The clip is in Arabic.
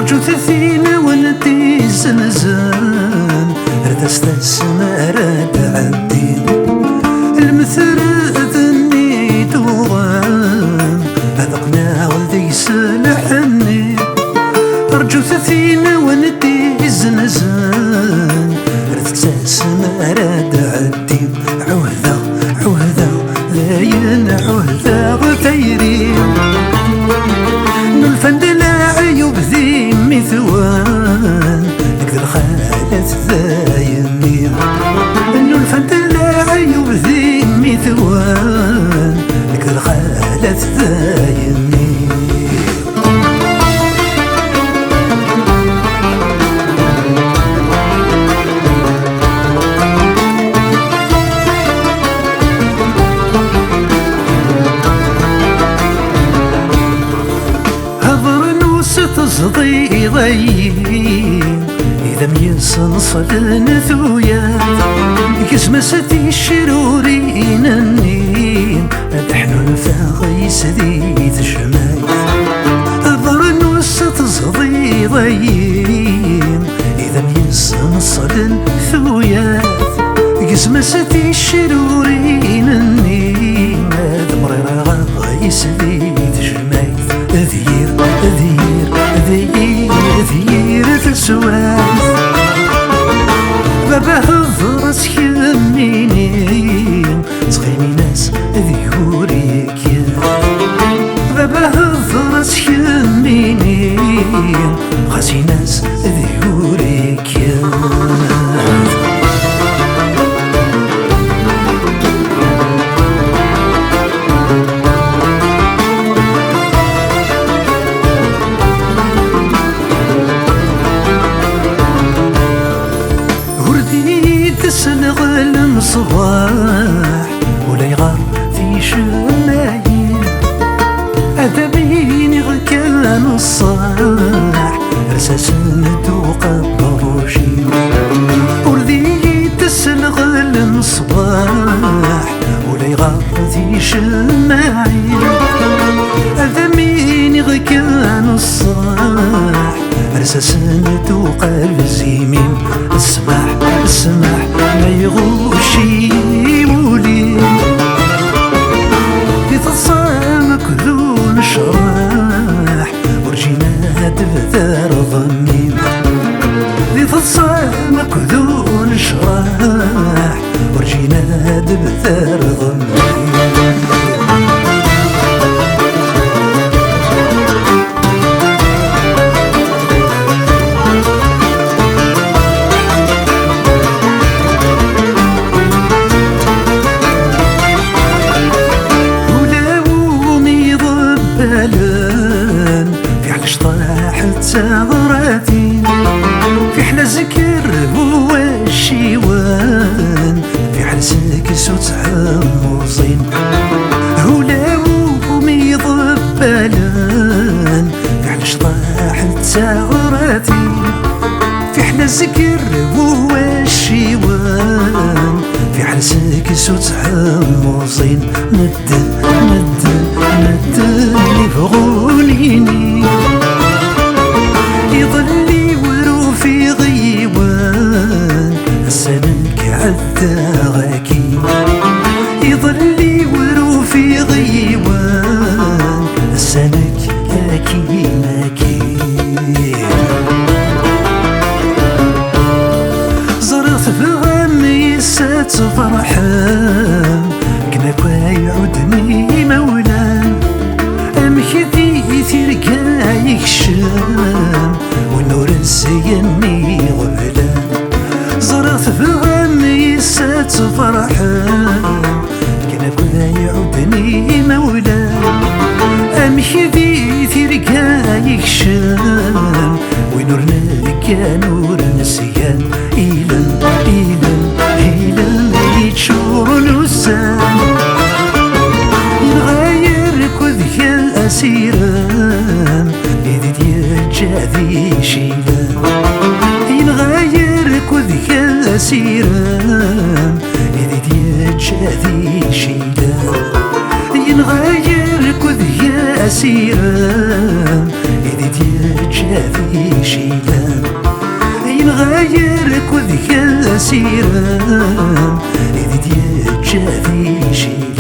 رجو ثثينا ونتي زنزان رد استسمى رد عبدين المثرث اني دوغان اذقنا ولدي سلحني رجو ثثينا ونتي زنزان رد استسمى رد عبدين عوذا عوذا ذاين عوذا غثيرين نلفن عيوب ذي مثوان نقدر خالت ذايمين نلفن عيوب ذي مثوان نقدر خالت ذايمين تصدي ضيين إذا ميصنصل نثويا كسمستي الشرورين النين أدحن الفاغي سديد الشمايل الظرنوس تصدي ضيين إذا ميصنصل نثويا كسمستي الشرورين النين أدمر غاغي سديد الشمايل ذير ذير ذير ذير تسواس بابا هضرس يمينين تغيني ناس ذيوريك بابا هضرس يمينين خاسي ناس ذيوريك تسنغ المصباح ولا يغار في شمايل أدبيني غكان الصاح رساس ندوق بروشي وردي تسنغ المصباح ولا يغار في شمايل أدبيني غكان الصاح رساس ندوق الزيمين اسمح اسمح ما يغوشي مولي يتصامك ذون شراح ورجينا تبذر ظنين يتصامك ذون شراح ورجينا تبذر ظنين في حل شطاح التغراتين في حل ذكر هو الشيوان في حل سكس وتحمصين هولاو ميضبالان في حل شطاح التغراتين في حل ذكر هو الشيوان في حل سكس وتحمصين ندن ندن ندن يبغونيني يضلي ورو في غيوان السمك عدى غاكي يضلي ورو في غيوان السمك هاكي ماكي زرت بغمي سات فرحان كنا كواي عدني مولان أمكثي تركا يكشان والنور الزيني غبلان زرت بغمي سات فرحان كنا كواي عدني مولان أمكثي تركا يكشان ونور نلقى نور نسيان إيلان إيلان إيلان يتشور الوسان يغير كذك الأسيران إذ يجاذي شيلان يغير كذك الأسيران إذ يجاذي شيلان ينغير كذك أسيرا إذا تيجا في شيلان ينغير كذك الأسيرا إذا تيجا في شيلان